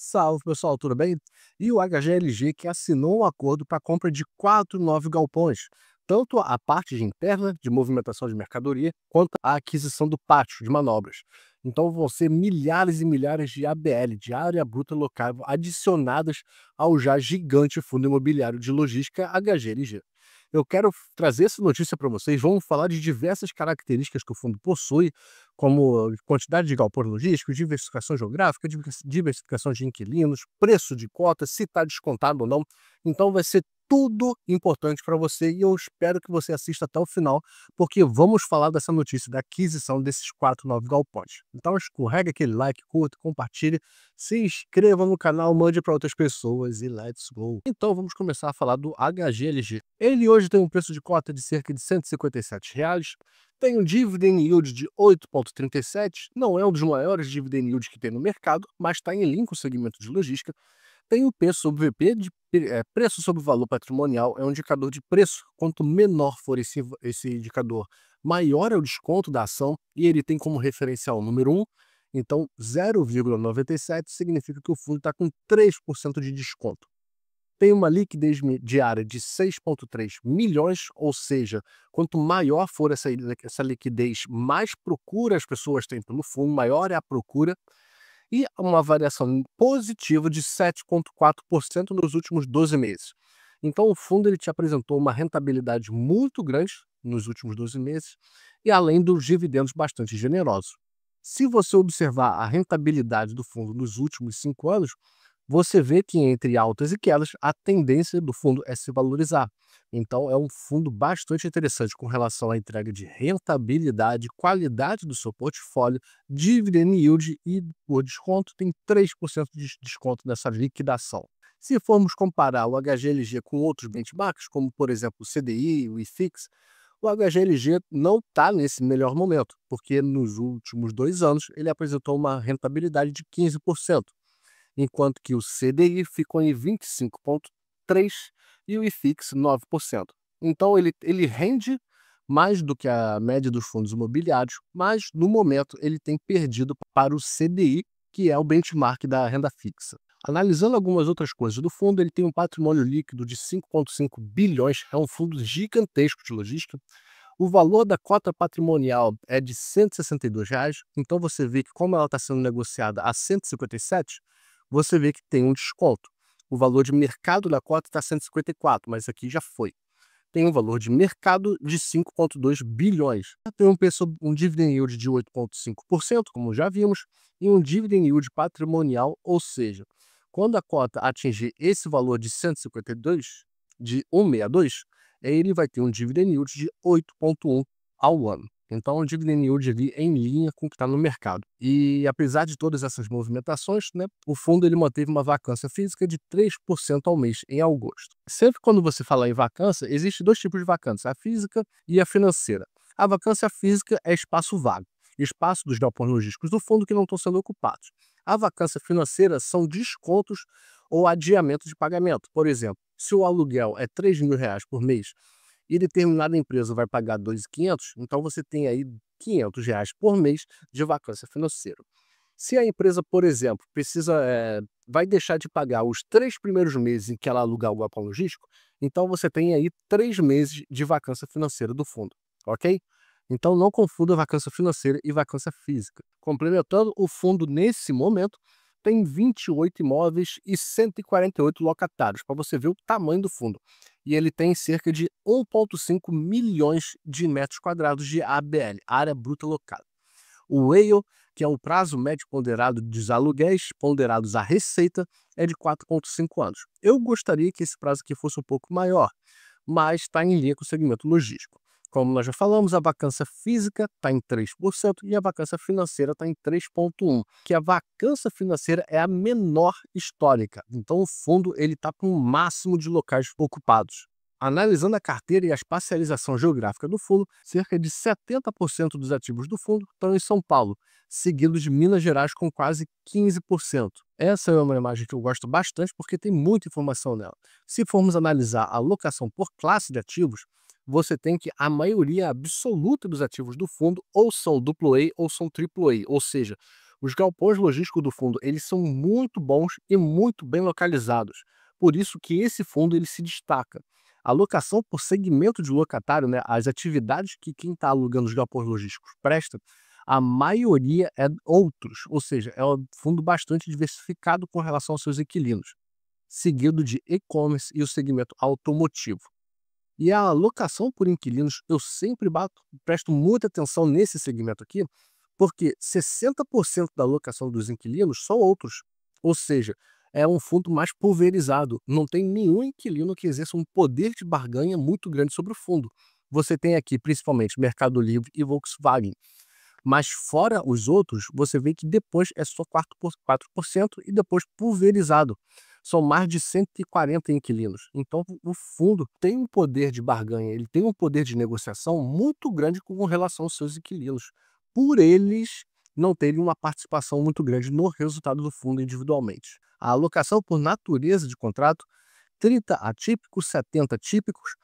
Salve pessoal, tudo bem? E o HGLG que assinou um acordo para a compra de 4 novos galpões, tanto a parte interna de movimentação de mercadoria, quanto a aquisição do pátio de manobras. Então vão ser milhares e milhares de ABL, de área bruta local, adicionadas ao já gigante fundo imobiliário de logística HGLG. Eu quero trazer essa notícia para vocês. Vamos falar de diversas características que o fundo possui, como quantidade de galpões logísticos, diversificação geográfica, diversificação de inquilinos, preço de cota, se está descontado ou não. Então vai ser tudo importante para você e eu espero que você assista até o final, porque vamos falar dessa notícia da aquisição desses 4 novos galpões. Então escorrega aquele like, curta, compartilhe, se inscreva no canal, mande para outras pessoas e let's go. Então vamos começar a falar do HGLG. Ele hoje tem um preço de cota de cerca de R$ 157, tem um dividend yield de 8,37, não é um dos maiores dividend yields que tem no mercado, mas está em linha com o segmento de logística. Tem o P sobre VP, preço sobre valor patrimonial, é um indicador de preço. Quanto menor for esse indicador, maior é o desconto da ação e ele tem como referencial o número 1. Então, 0,97 significa que o fundo está com 3% de desconto. Tem uma liquidez diária de 6,3 milhões, ou seja, quanto maior for essa liquidez, mais procura as pessoas têm pelo fundo, maior é a procura, e uma variação positiva de 7,4% nos últimos 12 meses. Então o fundo ele te apresentou uma rentabilidade muito grande nos últimos 12 meses, e além dos dividendos bastante generosos. Se você observar a rentabilidade do fundo nos últimos 5 anos, você vê que entre altas e quedas, a tendência do fundo é se valorizar. Então, é um fundo bastante interessante com relação à entrega de rentabilidade, qualidade do seu portfólio, dividend yield e, por desconto, tem 3% de desconto nessa liquidação. Se formos comparar o HGLG com outros benchmarks, como por exemplo o CDI, o IFIX, o HGLG não está nesse melhor momento, porque nos últimos 2 anos ele apresentou uma rentabilidade de 15%. Enquanto que o CDI ficou em 25,3% e o IFIX 9%. Então ele rende mais do que a média dos fundos imobiliários, mas no momento ele tem perdido para o CDI, que é o benchmark da renda fixa. Analisando algumas outras coisas do fundo, ele tem um patrimônio líquido de 5,5 bilhões, é um fundo gigantesco de logística. O valor da cota patrimonial é de R$ 162, então você vê que como ela está sendo negociada a 157, você vê que tem um desconto. O valor de mercado da cota está 154, mas aqui já foi. Tem um valor de mercado de 5,2 bilhões. Tem um dividend yield de 8,5%, como já vimos, e um dividend yield patrimonial, ou seja, quando a cota atingir esse valor de 152, de 162, ele vai ter um dividend yield de 8,1 ao ano. Então, o dividend yield ali em linha com o que está no mercado. E apesar de todas essas movimentações, né, o fundo ele manteve uma vacância física de 3% ao mês em agosto. Sempre quando você fala em vacância, existe dois tipos de vacância, a física e a financeira. A vacância física é espaço vago, espaço dos galpões logísticos do fundo que não estão sendo ocupados. A vacância financeira são descontos ou adiamento de pagamento. Por exemplo, se o aluguel é R$ 3.000 por mês, e determinada empresa vai pagar 2.500, então você tem aí R$ 500 por mês de vacância financeira. Se a empresa, por exemplo, vai deixar de pagar os 3 primeiros meses em que ela alugar o galpão logístico, então você tem aí 3 meses de vacância financeira do fundo, ok? Então não confunda vacância financeira e vacância física. Complementando, o fundo nesse momento tem 28 imóveis e 148 locatários, para você ver o tamanho do fundo. E ele tem cerca de 1,5 milhões de metros quadrados de ABL, área bruta locada. O WALE, que é o prazo médio ponderado dos aluguéis ponderados à receita, é de 4,5 anos. Eu gostaria que esse prazo aqui fosse um pouco maior, mas está em linha com o segmento logístico. Como nós já falamos, a vacância física está em 3% e a vacância financeira está em 3,1%, que a vacância financeira é a menor histórica. Então o fundo está com o máximo de locais ocupados. Analisando a carteira e a espacialização geográfica do fundo, cerca de 70% dos ativos do fundo estão em São Paulo, seguidos de Minas Gerais com quase 15%. Essa é uma imagem que eu gosto bastante porque tem muita informação nela. Se formos analisar a alocação por classe de ativos, você tem que a maioria absoluta dos ativos do fundo ou são AA ou são AAA, ou seja, Os galpões logísticos do fundo, eles são muito bons e muito bem localizados. Por isso que esse fundo ele se destaca. A locação por segmento de locatário, né, as atividades que quem está alugando os galpões logísticos presta, a maioria é outros, ou seja, é um fundo bastante diversificado com relação aos seus inquilinos, seguido de e-commerce e o segmento automotivo. E a alocação por inquilinos, eu sempre presto muita atenção nesse segmento aqui, porque 60% da alocação dos inquilinos são outros. Ou seja, é um fundo mais pulverizado. Não tem nenhum inquilino que exerça um poder de barganha muito grande sobre o fundo. Você tem aqui principalmente Mercado Livre e Volkswagen. Mas fora os outros, você vê que depois é só 4% e depois pulverizado. São mais de 140 inquilinos. Então, o fundo tem um poder de barganha, ele tem um poder de negociação muito grande com relação aos seus inquilinos, por eles não terem uma participação muito grande no resultado do fundo individualmente. A alocação por natureza de contrato, 30 atípicos, 70 típicos.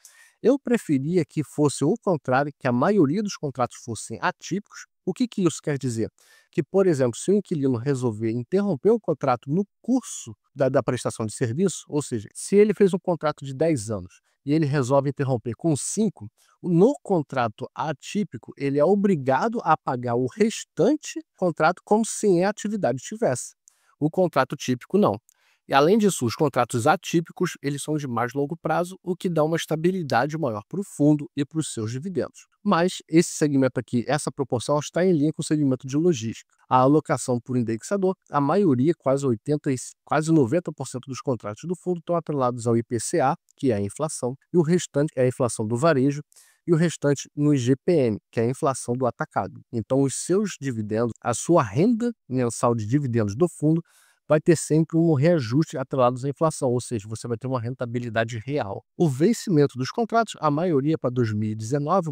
Eu preferia que fosse o contrário, que a maioria dos contratos fossem atípicos. O que isso quer dizer? Que, por exemplo, se o inquilino resolver interromper o contrato no curso da prestação de serviço, ou seja, se ele fez um contrato de 10 anos e ele resolve interromper com 5, no contrato atípico, ele é obrigado a pagar o restante do contrato como se a atividade tivesse. O contrato típico, não. E além disso, os contratos atípicos, eles são de mais longo prazo, o que dá uma estabilidade maior para o fundo e para os seus dividendos. Mas esse segmento aqui, essa proporção está em linha com o segmento de logística. A alocação por indexador, a maioria, quase 90% dos contratos do fundo estão atrelados ao IPCA, que é a inflação, e o restante é a inflação do varejo, e o restante no IGPM, que é a inflação do atacado. Então, os seus dividendos, a sua renda mensal de dividendos do fundo, vai ter sempre um reajuste atrelado à inflação, ou seja, você vai ter uma rentabilidade real. O vencimento dos contratos, a maioria para 2019,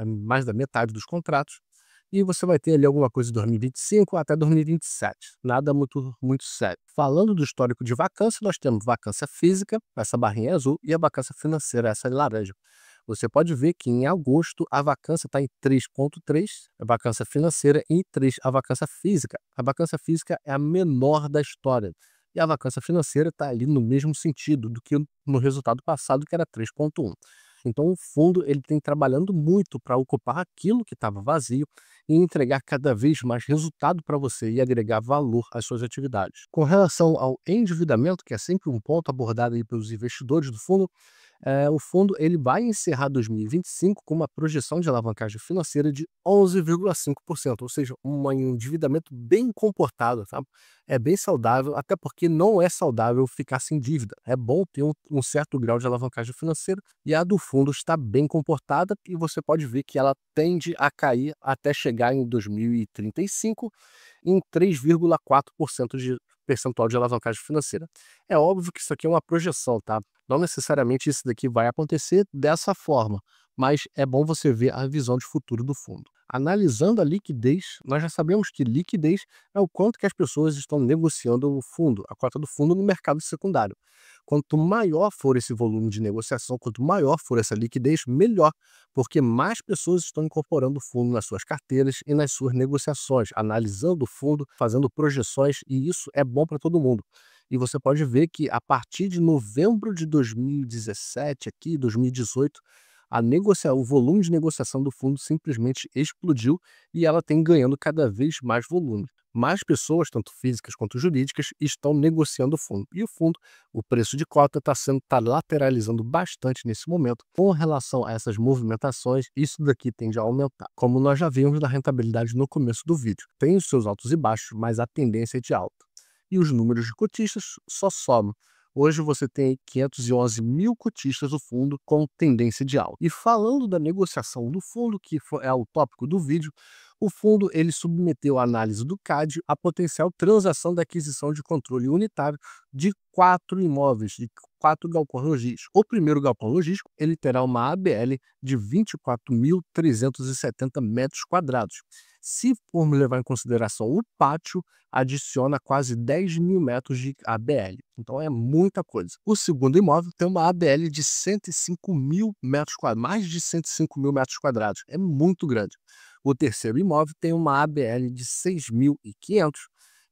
mais da metade dos contratos, e você vai ter ali alguma coisa de 2025 até 2027. Nada muito sério. Falando do histórico de vacância, nós temos vacância física, essa barrinha azul, e a vacância financeira, essa laranja. Você pode ver que em agosto a vacância está em 3,3, a vacância financeira, e em 3 a vacância física. A vacância física é a menor da história. E a vacância financeira está ali no mesmo sentido do que no resultado passado, que era 3,1. Então o fundo ele tem trabalhando muito para ocupar aquilo que estava vazio e entregar cada vez mais resultado para você e agregar valor às suas atividades. Com relação ao endividamento, que é sempre um ponto abordado aí pelos investidores do fundo, o fundo ele vai encerrar 2025 com uma projeção de alavancagem financeira de 11,5%, ou seja, um endividamento bem comportado, tá? É bem saudável, até porque não é saudável ficar sem dívida. É bom ter um certo grau de alavancagem financeira e a do fundo está bem comportada e você pode ver que ela tende a cair até chegar em 2035 em 3,4% de percentual de alavancagem financeira. É óbvio que isso aqui é uma projeção, tá? Não necessariamente isso daqui vai acontecer dessa forma, mas é bom você ver a visão de futuro do fundo. Analisando a liquidez, nós já sabemos que liquidez é o quanto que as pessoas estão negociando o fundo, a cota do fundo no mercado secundário. Quanto maior for esse volume de negociação, quanto maior for essa liquidez, melhor, porque mais pessoas estão incorporando o fundo nas suas carteiras e nas suas negociações, analisando o fundo, fazendo projeções, e isso é bom para todo mundo. E você pode ver que a partir de novembro de 2017, aqui, 2018, o volume de negociação do fundo simplesmente explodiu e ela tem ganhando cada vez mais volume. Mais pessoas, tanto físicas quanto jurídicas, estão negociando o fundo. E o fundo, o preço de cota está lateralizando bastante nesse momento. Com relação a essas movimentações, isso daqui tende a aumentar. Como nós já vimos na rentabilidade no começo do vídeo. Tem os seus altos e baixos, mas a tendência é de alta. E os números de cotistas só somam. Hoje você tem 511 mil cotistas do fundo com tendência de alta. E falando da negociação do fundo, que é o tópico do vídeo, o fundo ele submeteu à análise do CAD a potencial transação da aquisição de controle unitário de 4 imóveis, de 4 galpões logísticos. O primeiro galpão logístico ele terá uma ABL de 24.370 metros quadrados. Se formos levar em consideração o pátio, adiciona quase 10 mil metros de ABL. Então é muita coisa. O segundo imóvel tem uma ABL de 105 mil metros quadrados, mais de 105 mil metros quadrados. É muito grande. O terceiro imóvel tem uma ABL de 6.500,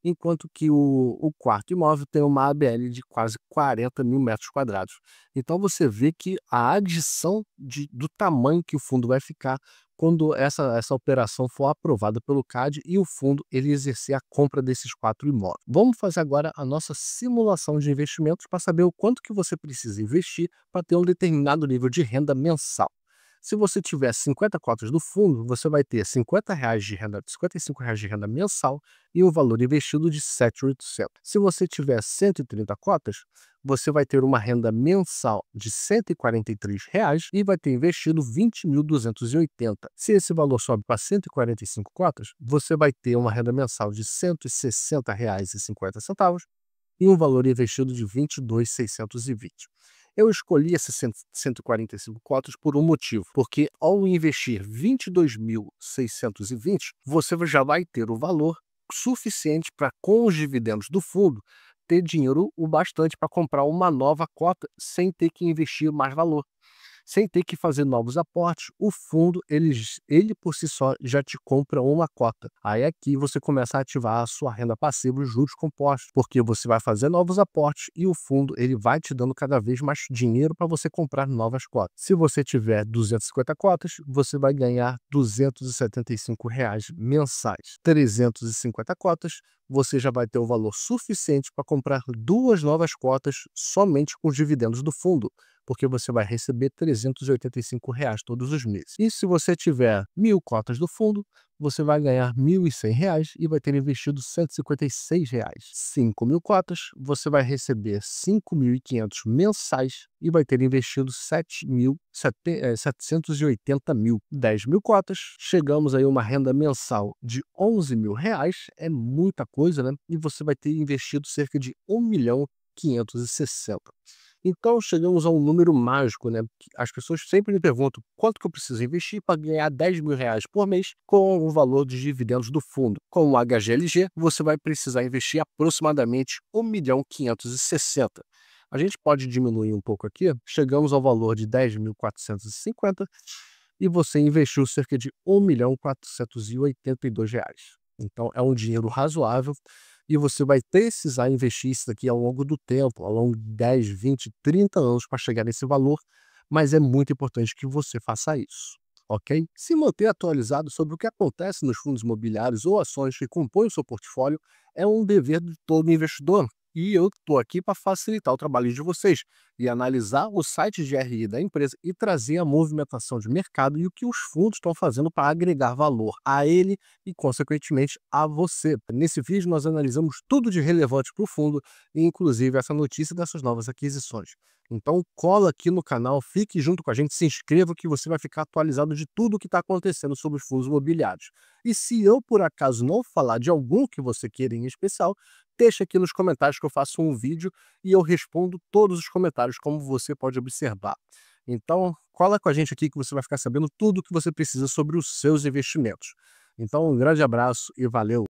enquanto que o quarto imóvel tem uma ABL de quase 40.000 metros quadrados. Então você vê que a adição do tamanho que o fundo vai ficar quando essa operação for aprovada pelo CAD e o fundo ele exercer a compra desses 4 imóveis. Vamos fazer agora a nossa simulação de investimentos para saber o quanto que você precisa investir para ter um determinado nível de renda mensal. Se você tiver 50 cotas do fundo, você vai ter R$ 55 reais de renda mensal e um valor investido de 7.800. Se você tiver 130 cotas, você vai ter uma renda mensal de R$ 143 reais e vai ter investido 20.280. Se esse valor sobe para 145 cotas, você vai ter uma renda mensal de R$ 160,50 e um valor investido de 22.620. Eu escolhi esses 145 cotas por um motivo, porque ao investir 22.620, você já vai ter o valor suficiente para, com os dividendos do fundo, ter dinheiro o bastante para comprar uma nova cota sem ter que investir mais valor. Sem ter que fazer novos aportes, o fundo, ele por si só já te compra uma cota. Aí aqui você começa a ativar a sua renda passiva, os juros compostos, porque você vai fazer novos aportes e o fundo ele vai te dando cada vez mais dinheiro para você comprar novas cotas. Se você tiver 250 cotas, você vai ganhar R$ 275 reais mensais. 350 cotas, você já vai ter o valor suficiente para comprar 2 novas cotas somente com os dividendos do fundo, porque você vai receber R$ 385 reais todos os meses. E se você tiver 1.000 cotas do fundo, você vai ganhar R$ 1.100 reais e vai ter investido R$ 156 reais. 5.000 cotas, você vai receber R$ 5.500 mensais e vai ter investido R$ 780.000. 10.000 cotas, chegamos aí a uma renda mensal de R$ 11.000 reais, é muita coisa, né? E você vai ter investido cerca de R$ 1.560.000. Então chegamos a um número mágico, né? As pessoas sempre me perguntam quanto que eu preciso investir para ganhar R$ 10.000 reais por mês com o valor dos dividendos do fundo. Com o HGLG, você vai precisar investir aproximadamente R$ 1.560.000. A gente pode diminuir um pouco aqui, chegamos ao valor de 10.450 e você investiu cerca de R$ 1.482 reais. Então é um dinheiro razoável e você vai precisar investir isso daqui ao longo do tempo, ao longo de 10, 20, 30 anos para chegar nesse valor, mas é muito importante que você faça isso, ok? Se manter atualizado sobre o que acontece nos fundos imobiliários ou ações que compõem o seu portfólio é um dever de todo investidor. E eu estou aqui para facilitar o trabalho de vocês e analisar o site de RI da empresa e trazer a movimentação de mercado e o que os fundos estão fazendo para agregar valor a ele e, consequentemente, a você. Nesse vídeo, nós analisamos tudo de relevante para o fundo, inclusive essa notícia dessas novas aquisições. Então, cola aqui no canal, fique junto com a gente, se inscreva que você vai ficar atualizado de tudo o que está acontecendo sobre os fundos imobiliários. E se eu, por acaso, não falar de algum que você queira em especial, deixa aqui nos comentários que eu faço um vídeo e eu respondo todos os comentários, como você pode observar. Então, cola com a gente aqui que você vai ficar sabendo tudo o que você precisa sobre os seus investimentos. Então, um grande abraço e valeu!